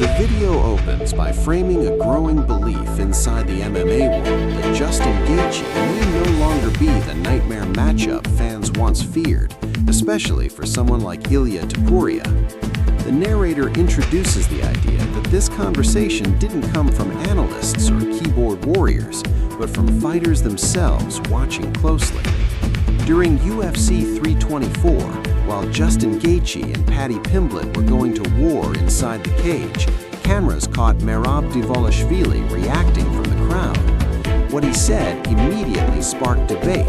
The video opens by framing a growing belief inside the MMA world that Justin Gaethje may no longer be the nightmare matchup fans once feared, especially for someone like Ilia Topuria. The narrator introduces the idea that this conversation didn't come from analysts or keyboard warriors, but from fighters themselves watching closely. During UFC 324, while Justin Gaethje and Paddy Pimblett were going to war inside the cage, cameras caught Merab Dvalishvili reacting from the crowd. What he said immediately sparked debate.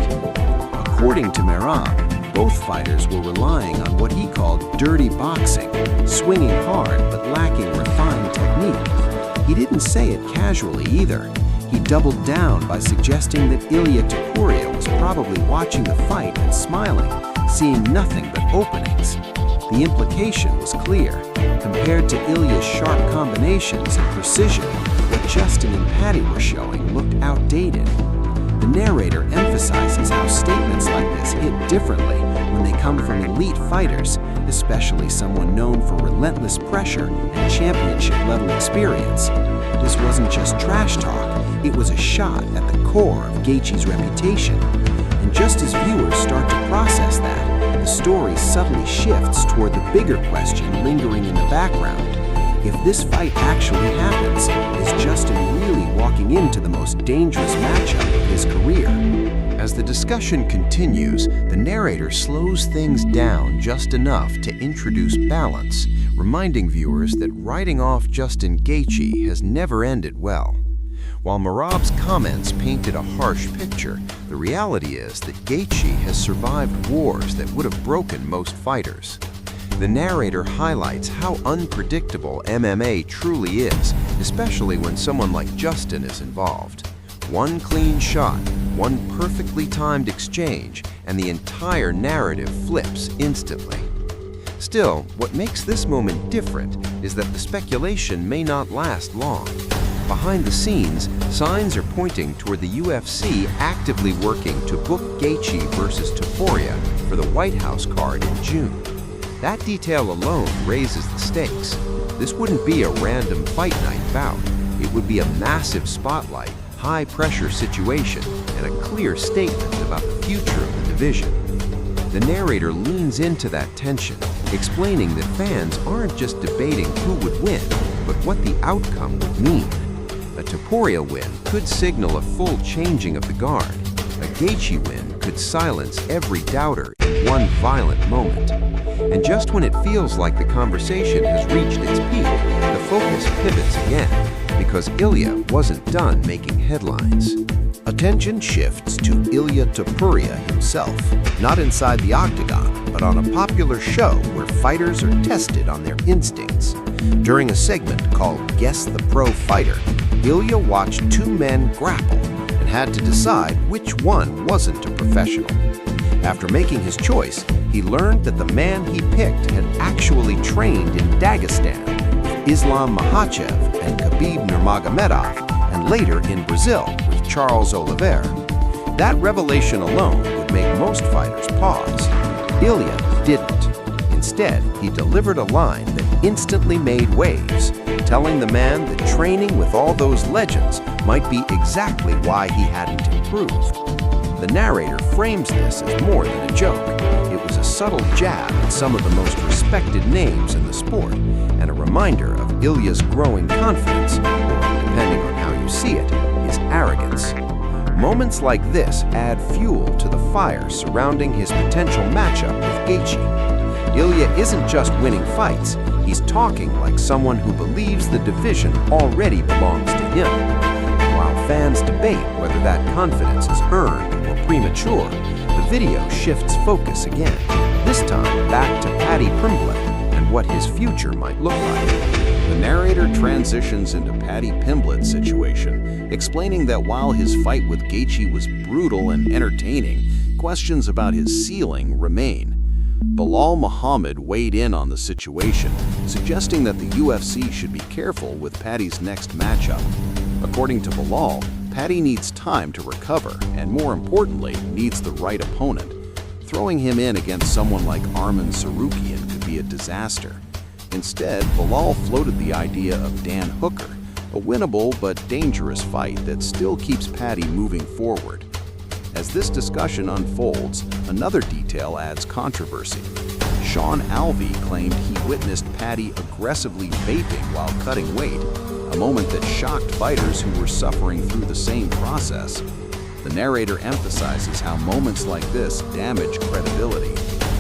According to Merab, both fighters were relying on what he called dirty boxing, swinging hard but lacking refined technique. He didn't say it casually either. He doubled down by suggesting that Ilia Topuria was probably watching the fight and smiling, seeing nothing but openings. The implication was clear. Compared to Ilia's sharp combinations and precision, what Justin and Paddy were showing looked outdated. The narrator emphasizes how statements like this hit differently when they come from elite fighters, especially someone known for relentless pressure and championship-level experience. This wasn't just trash talk, it was a shot at the core of Gaethje's reputation. And just as viewers start to process that, the story subtly shifts toward the bigger question lingering in the background. If this fight actually happens, is Justin really walking into the most dangerous matchup of his career? As the discussion continues, the narrator slows things down just enough to introduce balance, reminding viewers that writing off Justin Gaethje has never ended well. While Merab's comments painted a harsh picture, the reality is that Gaethje has survived wars that would have broken most fighters. The narrator highlights how unpredictable MMA truly is, especially when someone like Justin is involved. One clean shot, one perfectly timed exchange, and the entire narrative flips instantly. Still, what makes this moment different is that the speculation may not last long. Behind the scenes, signs are pointing toward the UFC actively working to book Gaethje versus Topuria for the White House card in June. That detail alone raises the stakes. This wouldn't be a random fight night bout. It would be a massive spotlight, high-pressure situation, and a clear statement about the future of the division. The narrator leans into that tension, explaining that fans aren't just debating who would win, but what the outcome would mean. A Topuria win could signal a full changing of the guard. A Gaethje win could silence every doubter in one violent moment. And just when it feels like the conversation has reached its peak, the focus pivots again, because Ilia wasn't done making headlines. Attention shifts to Ilia Topuria himself, not inside the octagon, but on a popular show where fighters are tested on their instincts. During a segment called Guess the Pro Fighter, Ilia watched two men grapple and had to decide which one wasn't a professional. After making his choice, he learned that the man he picked had actually trained in Dagestan with Islam Makhachev and Khabib Nurmagomedov, and later in Brazil with Charles Oliveira. That revelation alone would make most fighters pause. Ilia didn't. Instead, he delivered a line that instantly made waves, telling the man that training with all those legends might be exactly why he hadn't improved. The narrator frames this as more than a joke. It was a subtle jab at some of the most respected names in the sport, and a reminder of Ilia's growing confidence, or, depending on how you see it, his arrogance. Moments like this add fuel to the fire surrounding his potential matchup with Gaethje. Ilia isn't just winning fights, he's talking like someone who believes the division already belongs to him. While fans debate whether that confidence is earned or premature, the video shifts focus again, this time back to Paddy Pimblett and what his future might look like. The narrator transitions into Paddy Pimblett's situation, explaining that while his fight with Gaethje was brutal and entertaining, questions about his ceiling remain. Belal Muhammad weighed in on the situation, suggesting that the UFC should be careful with Paddy's next matchup. According to Belal, Paddy needs time to recover and, more importantly, needs the right opponent. Throwing him in against someone like Arman Tsarukyan could be a disaster. Instead, Bilal floated the idea of Dan Hooker, a winnable but dangerous fight that still keeps Paddy moving forward. As this discussion unfolds, another detail adds controversy. Sean Alvey claimed he witnessed Paddy aggressively vaping while cutting weight, a moment that shocked fighters who were suffering through the same process. The narrator emphasizes how moments like this damage credibility.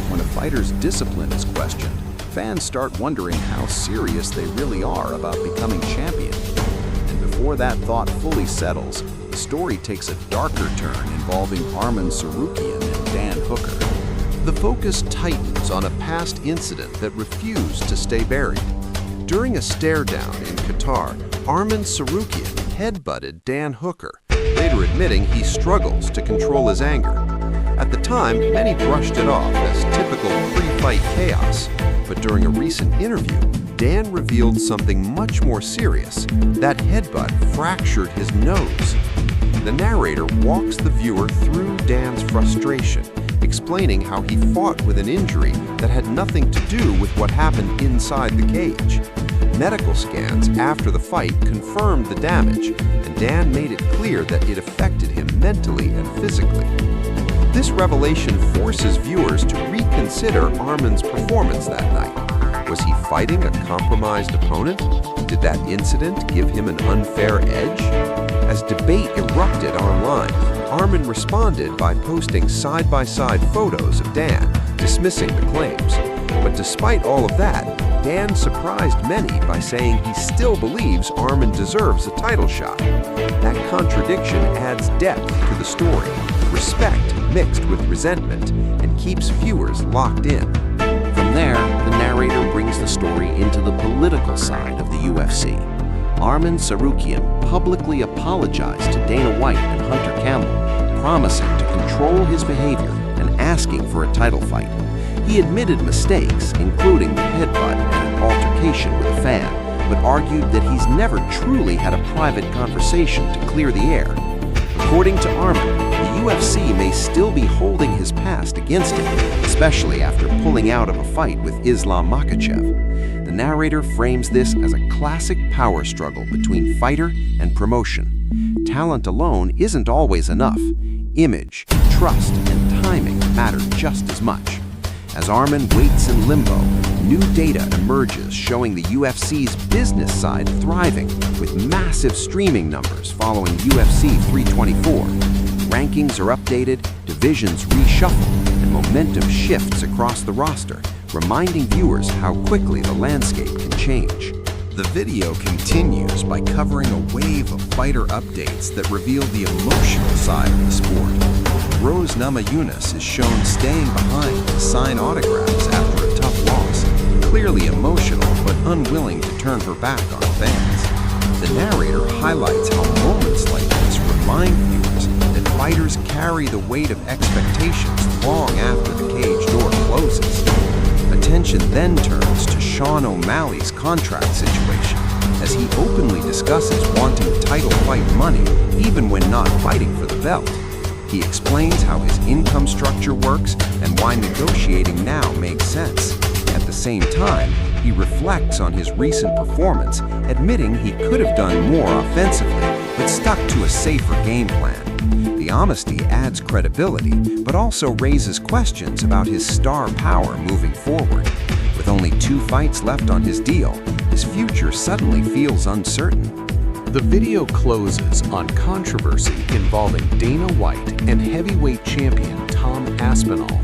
When a fighter's discipline is questioned, fans start wondering how serious they really are about becoming champion. And before that thought fully settles, the story takes a darker turn involving Arman Tsarukyan and Dan Hooker. The focus tightens on a past incident that refused to stay buried. During a stare-down in Qatar, Arman Tsarukyan headbutted Dan Hooker, later admitting he struggles to control his anger. At the time, many brushed it off as typical pre-fight chaos, but during a recent interview, Dan revealed something much more serious. That headbutt fractured his nose. The narrator walks the viewer through Dan's frustration, explaining how he fought with an injury that had nothing to do with what happened inside the cage. Medical scans after the fight confirmed the damage, and Dan made it clear that it affected him mentally and physically. This revelation forces viewers to reconsider Arman's performance that night. Was he fighting a compromised opponent? Did that incident give him an unfair edge? As debate erupted online, Arman responded by posting side-by-side photos of Dan, dismissing the claims. But despite all of that, Dan surprised many by saying he still believes Arman deserves a title shot. That contradiction adds depth to the story, respect mixed with resentment, and keeps viewers locked in. From there, the narrator brings the story into the political side of the UFC. Arman Tsarukyan publicly apologized to Dana White and Hunter Campbell, promising to control his behavior and asking for a title fight. He admitted mistakes, including the headbutt and an altercation with a fan, but argued that he's never truly had a private conversation to clear the air. According to Arman, the UFC may still be holding his past against him, especially after pulling out of a fight with Islam Makhachev. The narrator frames this as a classic power struggle between fighter and promotion. Talent alone isn't always enough. Image, trust, and timing matter just as much. As Arman waits in limbo, new data emerges showing the UFC's business side thriving, with massive streaming numbers following UFC 324. Rankings are updated, divisions reshuffled, and momentum shifts across the roster, reminding viewers how quickly the landscape can change. The video continues by covering a wave of fighter updates that reveal the emotional side of the sport. Rose Namajunas is shown staying behind to sign autographs after a tough loss, clearly emotional but unwilling to turn her back on fans. The narrator highlights how moments like this remind viewers that fighters carry the weight of expectations long after the cage door closes. Attention then turns to Sean O'Malley's contract situation, as he openly discusses wanting title fight money even when not fighting for the belt. He explains how his income structure works and why negotiating now makes sense. At the same time, he reflects on his recent performance, admitting he could have done more offensively, but stuck to a safer game plan. The honesty adds credibility, but also raises questions about his star power moving forward. With only 2 fights left on his deal, his future suddenly feels uncertain. The video closes on controversy involving Dana White and heavyweight champion Tom Aspinall.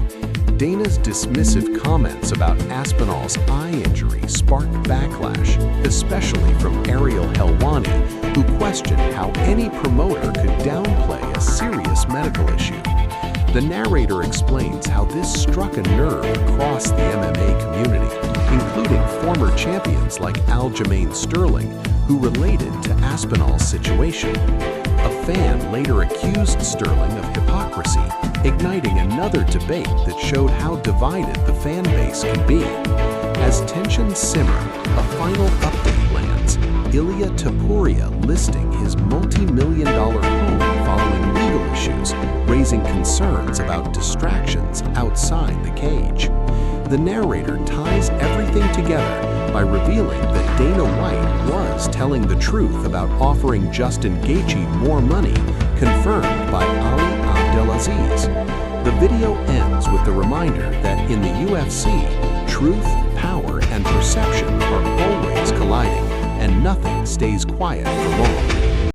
Dana's dismissive comments about Aspinall's eye injury sparked backlash, especially from Ariel Helwani, who questioned how any promoter could downplay a serious medical issue. The narrator explains how this struck a nerve across the MMA community, including former champions like Aljamain Sterling, who related to Aspinall's situation. A fan later accused Sterling of hypocrisy, igniting another debate that showed how divided the fan base can be. As tensions simmer, a final update lands, Ilia Topuria listing his multi-million-dollar home following legal issues, raising concerns about distractions outside the cage. The narrator ties everything together by revealing that Dana White was telling the truth about offering Justin Gaethje more money, confirmed by Ali Abdelaziz. The video ends with the reminder that in the UFC, truth, power, and perception are always colliding, and nothing stays quiet for long.